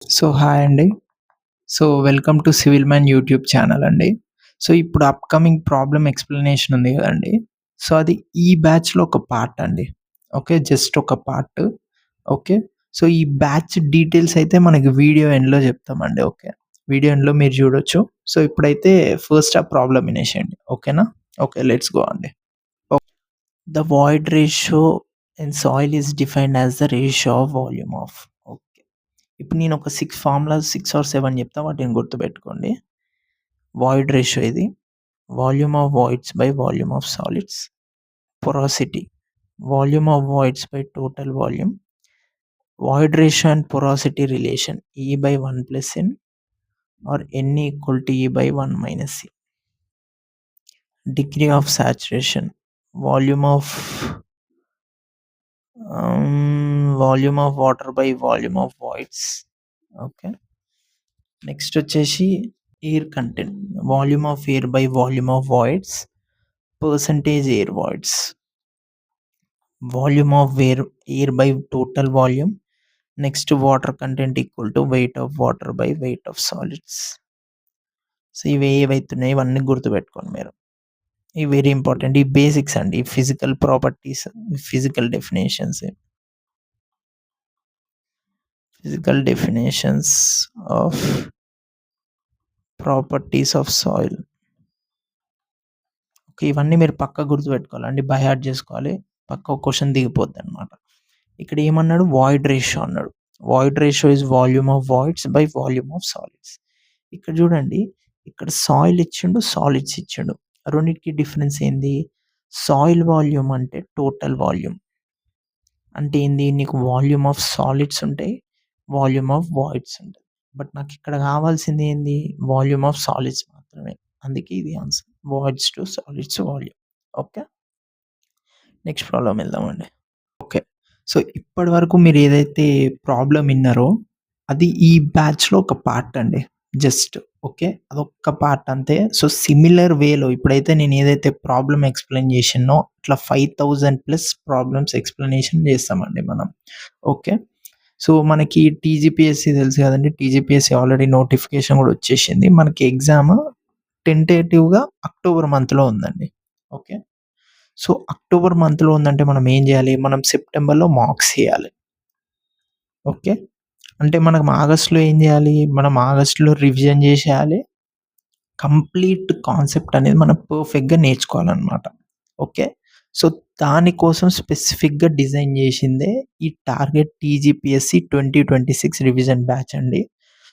So hi అండి. So welcome to civil man YouTube channel అండి. So ఇప్పుడు upcoming problem explanation ఉంది గదండీ! సో అది ఈ బ్యాచ్‌లో ఒక పార్ట్ అండి. ఓకే. జస్ట్ ఒక పార్ట్. ఓకే. సో ఈ బ్యాచ్ డీటెయిల్స్ అయితే మనకి వీడియో ఎండ్‌లో చెప్తామండి. ఓకే. వీడియో ఎండ్‌లో మీరు చూడొచ్చు. సో ఇప్పుడైతే ఫస్ట్ ఆ ప్రాబ్లమ్ వినేసేయండి. ఓకేనా? ఓకే. లెట్స్ గో అండి. The void ratio in soil is defined as the ratio of volume of. Okay. ఇప్పుడు నేను ఒక 6 ఫార్ములాస్ 6 ఆర్ 7 చెప్తా. వాటిని గుర్తుపెట్టుకోండి. వాయిడ్ రేషియో ఇది. Volume of voids by volume of solids. పొరాసిటీ. Volume of voids by total volume. Void ratio and పొరాసిటీ relation E by 1 plus N or N equal to E by 1 minus C. Degree of saturation. Volume of water by volume of voids. Okay. Next వచ్చేసి air content. Volume of air by volume of voids. Percentage air voids. Volume of air by total volume. Next water content equal to weight of water by weight of solids. So ఇవి ఏవైతున్నాయి ఇవన్నీ గుర్తుపెట్టుకోండి మీరు. ఇవి very important. ఈ basics అండి. Physical properties, physical definitions of properties of soil. Okay. ఇవన్నీ మీరు పక్కా గుర్తుపెట్టుకోవాలండి. బై హార్ట్ చేసుకోవాలి. పక్కా ఒక క్వెషన్ దిగిపోద్దనమాట. ఇక్కడ ఏమన్నాడు? వాయిడ్ రేషియో అన్నాడు. Void ratio is volume of voids by volume of solids. ఇక్కడ చూడండి. ఇక్కడ సాయిల్ ఇచ్చిండు, సాలిడ్స్ ఇచ్చిండు. రెండిటికి డిఫరెన్స్ ఏంది? సాయిల్ వాల్యూమ్ అంటే టోటల్ వాల్యూమ్. అంటే ఏంది? నీకు వాల్యూమ్ ఆఫ్ సాలిడ్స్ ఉంటాయి. వాల్యూమ్ ఆఫ్ వాయిడ్స్ ఉంటాయి. బట్ నాకు ఇక్కడ కావాల్సింది ఏంది? వాల్యూమ్ ఆఫ్ సాలిడ్స్ మాత్రమే. అందుకే ఇది answer. Voids to solids volume. Okay. Next problem వెళ్దామండి. ఓకే. సో ఇప్పటి వరకు మీరు ఏదైతే ప్రాబ్లమ్ విన్నారో అది ఈ బ్యాచ్‌లో ఒక పార్ట్ అండి. Just okay. అదొక్క పార్ట్ అంతే. సో సిమిలర్ వేలో ఇప్పుడైతే నేను ఏదైతే ప్రాబ్లమ్ ఎక్స్‌ప్లెయిన్ చేసినో ఇట్లా 5000 ప్లస్ ప్రాబ్లమ్స్ ఎక్స్‌ప్లనేషన్ చేస్తామండి మనం. ఓకే. సో మనకి టీజీపీఎస్సీ తెలుసు కదండీ! టీజీపీఎస్సీ ఆల్రెడీ నోటిఫికేషన్ కూడా వచ్చేసింది. మనకి ఎగ్జామ్ టెంటేటివ్‌గా అక్టోబర్ మంత్‌లో ఉందండి. ఓకే. సో అక్టోబర్ మంత్‌లో ఉందంటే మనం ఏం చేయాలి? మనం సెప్టెంబర్‌లో మార్క్స్ చేయాలి. ఓకే. అంటే మనం ఆగస్ట్‌లో ఏం చేయాలి? మనం ఆగస్ట్‌లో రివిజన్ చేసేయాలి. కంప్లీట్ కాన్సెప్ట్ అనేది మనం పర్ఫెక్ట్‌గా నేర్చుకోవాలనమాట. ఓకే. సో దానికోసం స్పెసిఫిక్‌గా డిజైన్ చేసిందే ఈ టార్గెట్ టీజీపీఎస్సీ 2026 రివిజన్ బ్యాచ్ అండి.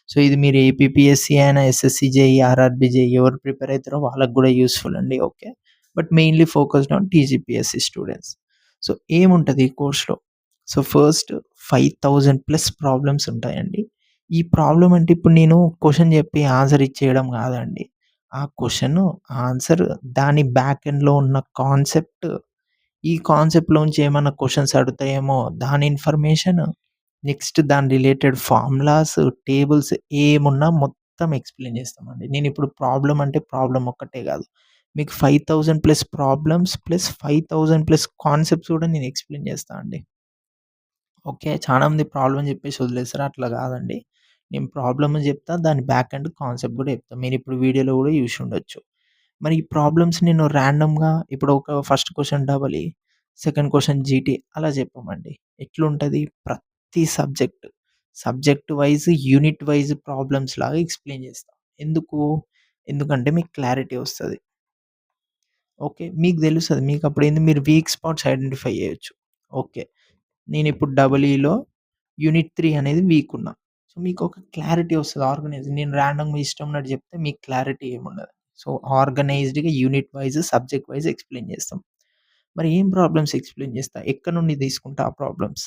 సో ఇది మీరు ఏపీపీఎస్సీ అయినా, ఎస్ఎస్‌సీ జేఈఈ, ఆర్ఆర్‌బీ జేఈఈ ఎవరు ప్రిపేర్ అయితారో వాళ్ళకి కూడా యూజ్‌ఫుల్ అండి. Okay. But mainly focused on TGPSC students. So ఏముంటది ఈ కోర్స్‌లో? సో ఫస్ట్ 5000 ప్లస్ ప్రాబ్లమ్స్ ఉంటాయండి. ఈ ప్రాబ్లమ్ అంటే ఇప్పుడు నేను క్వెషన్ చెప్పి ఆన్సర్ ఇచ్చేయడం కాదండి. ఆ క్వెషన్, ఆన్సర్ దాని బ్యాక్ ఎండ్‌లో ఉన్న కాన్సెప్ట్, ఈ కాన్సెప్ట్‌లోంచి ఏమన్నా క్వెషన్స్ అడుగుతాయేమో దాని ఇన్ఫర్మేషన్, నెక్స్ట్ దాని రిలేటెడ్ ఫార్ములాస్, టేబుల్స్ ఏమున్నా మొత్తం ఎక్స్‌ప్లెయిన్ చేస్తామండి. నేనిప్పుడు ప్రాబ్లమ్ అంటే ప్రాబ్లమ్ ఒక్కటే కాదు. మీకు 5000 plus problems plus 5000 plus concepts కూడా నేను ఎక్స్‌ప్లెయిన్ చేస్తా అండి. ఓకే. చాలా మంది ప్రాబ్లమ్ చెప్పేసి వదిలేస్తారు. అట్లా కాదండి. నేను ప్రాబ్లమ్ చెప్తా. దాని బ్యాక్ ఎండ్ కాన్సెప్ట్ కూడా చెప్తా. మీరిప్పుడు వీడియోలో కూడా చూసి ఉండొచ్చు. మరి ఈ ప్రాబ్లమ్స్ నేను రాండమ్‌గా ఇప్పుడు ఒక first question double E, second question జీటీ అలా చెప్పమండి. ఎట్లుంటది? ప్రతి subject wise, unit wise problems లాగా ఎక్స్‌ప్లెయిన్ చేస్తా. ఎందుకు? ఎందుకంటే మీకు క్లారిటీ వస్తది. ఓకే. మీకు తెలుస్తది. మీకప్పుడేంది మీరు వీక్ స్పాట్స్ ఐడెంటిఫై చేయొచ్చు. ఓకే. నేనిప్పుడు డబుల్ ఈలో యూనిట్ 3 అనేది వీక్ ఉన్నా. సో, మీకొక క్లారిటీ వస్తది నేను రాండమ్‌గా మీ ఇష్టం ఉన్నట్టు చెప్తే మీకు క్లారిటీ ఏముండదు. సో, ఆర్గనైజ్డ్‌గా unit wise, subject wise explain చేస్తాం. మరి ఏం ప్రాబ్లమ్స్ ఎక్స్‌ప్లెయిన్ చేస్తా? ఎక్కడి నుండి తీసుకుంటా ఆ ప్రాబ్లమ్స్?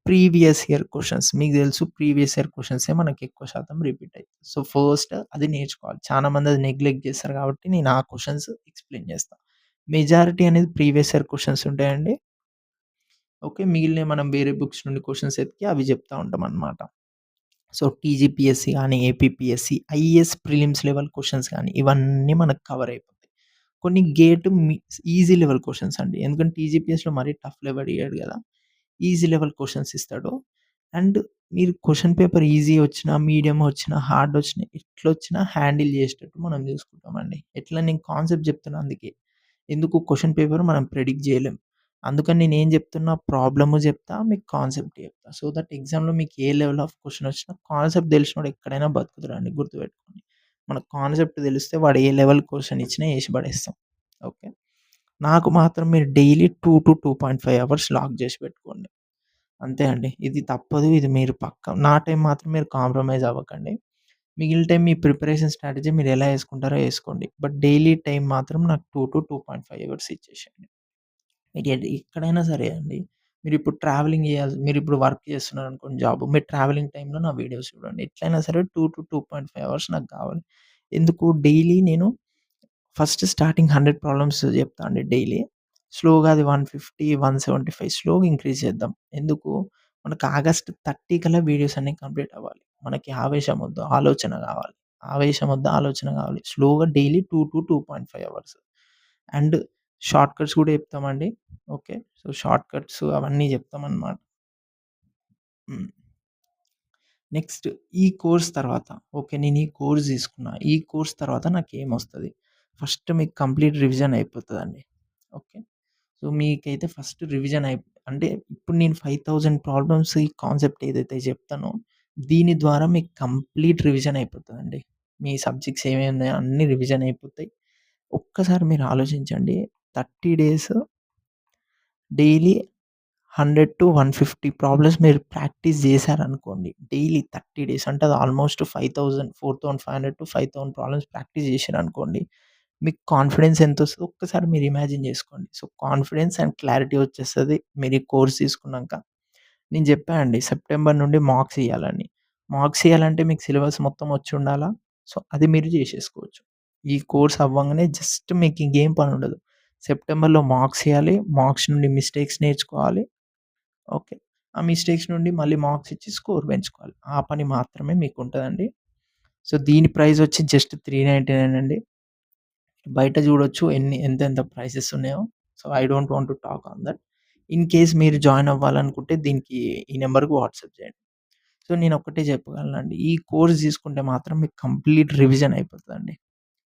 Previous year questions. మీకు తెలుసు ప్రీవియస్ ఇయర్ క్వెషన్సే మనకి ఎక్కువ శాతం రిపీట్ అయితాయి. సో, ఫస్ట్ అది నేర్చుకోవాలి. చాలా మంది అది నెగ్లెక్ట్ చేస్తారు కాబట్టి నేను ఆ క్వెషన్స్ ఎక్స్‌ప్లెయిన్ చేస్తా. మెజారిటీ అనేది ప్రీవియస్ ఇయర్ క్వెషన్స్ ఉంటాయండి. ఓకే. మిగిలినవి మనం వేరే బుక్స్ నుండి క్వెషన్స్ ఎతికి అవి చెప్తా ఉంటామనమాట. సో, టీజీపీఎస్సీ గాని, APPSC, IAS prelims level questions గాని ఇవన్నీ మనకు కవర్ అయిపోతాయి. కొన్ని ఈజీ లెవెల్ క్వెషన్స్ అండి. ఎందుకంటే టీజీపీఎస్‌లో మరీ టఫ్ లెవెల్ ఇయ్యడు గదా! ఈజీ లెవెల్ క్వెషన్స్ ఇస్తాడు. అండ్ మీరు క్వెషన్ పేపర్ ఈజీ వచ్చినా, మీడియం వచ్చినా, హార్డ్ వచ్చినా, ఎట్లొచ్చినా హ్యాండిల్ చేసేటట్టు మనం చూసుకుంటామండి. ఎట్లా నేను కాన్సెప్ట్ చెప్తున్నా అందుకే. ఎందుకు క్వెషన్ పేపర్ మనం ప్రెడిక్ట్ చేయలేం. అందుకని నేనేం చెప్తున్నా ప్రాబ్లము చెప్తా, మీకు కాన్సెప్ట్ చెప్తా. సో దట్ ఎగ్జామ్‌లో మీకు ఏ లెవెల్ ఆఫ్ క్వెషన్ వచ్చినా కాన్సెప్ట్ తెలిసినోడు ఎక్కడైనా బతుకుతాడండి గుర్తుపెట్టుకోండి. మనకు కాన్సెప్ట్ తెలిస్తే వాడు ఏ లెవెల్ క్వెషన్ ఇచ్చినా ఏసి పడేస్తాం. ఓకే. నాకు మాత్రం మీరు డైలీ 2-2.5 అవర్స్ లాక్ చేసి పెట్టుకోండి. అంతే అండి. ఇది తప్పదు. ఇది మీరు నా టైం మాత్రం మీరు కాంప్రమైజ్ అవ్వకండి. మిగిలిన టైం మీ ప్రిపరేషన్ స్ట్రాటజీ మీరెలా యేసుకుంటారో యేసుకోండి. బట్ డైలీ టైం మాత్రం నాకు 2-2.5 అవర్స్ ఇచ్చేసేయండి. మీరు ఎక్కడైనా సరే అండి. మీరిప్పుడు ట్రావెలింగ్ మీరిప్పుడు వర్క్ చేస్తున్నారనుకోండి జాబ్. మీరు ట్రావెలింగ్ టైమ్‌లో నా వీడియోస్ చూడండి. ఎట్లైనా సరే 2-2.5 అవర్స్ నాకు కావాలి. ఎందుకు డైలీ నేను ఫస్ట్ స్టార్టింగ్ 100 ప్రాబ్లమ్స్ చెప్తా అండి డైలీ. స్లోగా అది 150, 175 స్లోగా ఇంక్రీజ్ చేద్దాం. ఎందుకు? మనకు ఆగస్ట్ 30 కల్లా వీడియోస్ అన్నీ కంప్లీట్ అవ్వాలి. మనకి ఆవేశం వద్దు, ఆలోచన కావాలి. ఆవేశం వద్దు, ఆలోచన కావాలి. స్లోగా daily 2-2.5 hours. And short cuts కూడా చెప్తామండి. ఓకే. సో, షార్ట్ కట్స్ అవన్నీ చెప్తామనమాట. హ్మ్. నెక్స్ట్ ఈ కోర్స్ తర్వాత ఓకే. నేను ఈ కోర్స్ తీసుకున్నా. ఈ కోర్స్ తర్వాత నాకేమొస్తది? ఫస్ట్ మీకు కంప్లీట్ రివిజన్ అయిపోతదండి. ఓకే. సో, మీకైతే ఫస్ట్ రివిజన్ అంటే ఇప్పుడు నేను 5000 ప్రాబ్లమ్స్ ఈ కాన్సెప్ట్ ఏదైతే చెప్తానో, దీని ద్వారా మీకు కంప్లీట్ రివిజన్ అయిపోతదండి. మీ సబ్జెక్ట్స్ ఏమేమి ఉన్నాయో అన్నీ రివిజన్ అయిపోతాయి. ఒక్కసారి మీరు ఆలోచించండి. 30 డేస్ డైలీ 100-150 ప్రాబ్లమ్స్ మీరు ప్రాక్టీస్ చేశారనుకోండి. డైలీ 30 డేస్ అంటే అది ఆల్మోస్ట్ 5000, 4500-5000 ప్రాబ్లమ్స్ ప్రాక్టీస్ చేశారనుకోండి. మీకు కాన్ఫిడెన్స్ ఎంతొస్తదో ఒక్కసారి మీరు ఇమాజిన్ చేసుకోండి. సో, కాన్ఫిడెన్స్ అండ్ క్లారిటీ వచ్చేస్తది మీరు ఈ కోర్స్ తీసుకున్నాక. నేను చెప్పా అండి సెప్టెంబర్ నుండి మార్క్స్ ఇయ్యాలని. మార్క్స్ ఇయ్యాలంటే మీకు సిలబస్ మొత్తం వచ్చుండాలా. సో, అది మీరు చేసేసుకోవచ్చు. ఈ కోర్స్ అవ్వంగానే జస్ట్ మీకు ఇంకేం పనుండదు. సెప్టెంబర్‌లో మార్క్స్ ఇయ్యాలి. మార్క్స్ నుండి మిస్టేక్స్ నేర్చుకోవాలి. ఓకే. ఆ మిస్టేక్స్ నుండి మళ్ళీ మార్క్స్ ఇచ్చి స్కోర్ పెంచుకోవాలి. ఆ పని మాత్రమే మీకుంటదండి. సో, దీని ప్రైస్ వచ్చి జస్ట్ 399 అండి. బయట చూడొచ్చు ఎంతెంత ప్రైసెస్ ఉన్నాయో. So, I don't want to talk on that. In case మీరు జాయిన్ అవ్వాలనుకుంటే దీనికి ఈ నంబర్‌కి వాట్సాప్ చేయండి. సో, నేనొక్కటే చెప్పగలనండి. ఈ కోర్స్ తీసుకుంటే మాత్రం మీకు కంప్లీట్ రివిజన్ అయిపోతదండి.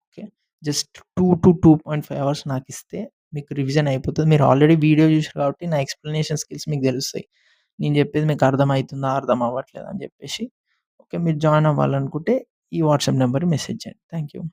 ఓకే. జస్ట్ 2-2.5 అవర్స్ నాకిస్తే మీకు రివిజన్ అయిపోతది. మీరు ఆల్రెడీ వీడియో చూసారు కాబట్టి నా ఎక్స్‌ప్లనేషన్ స్కిల్స్ మీకు తెలుస్తాయి. నేను చెప్పేది మీకు అర్థమైతుందా? అర్థం అవ్వట్లేదా? అని చెప్పేసి. ఓకే. మీరు జాయిన్ అవ్వాలనుకుంటే ఈ వాట్సాప్ నంబర్‌కి మెసేజ్ చేయండి. Thank you.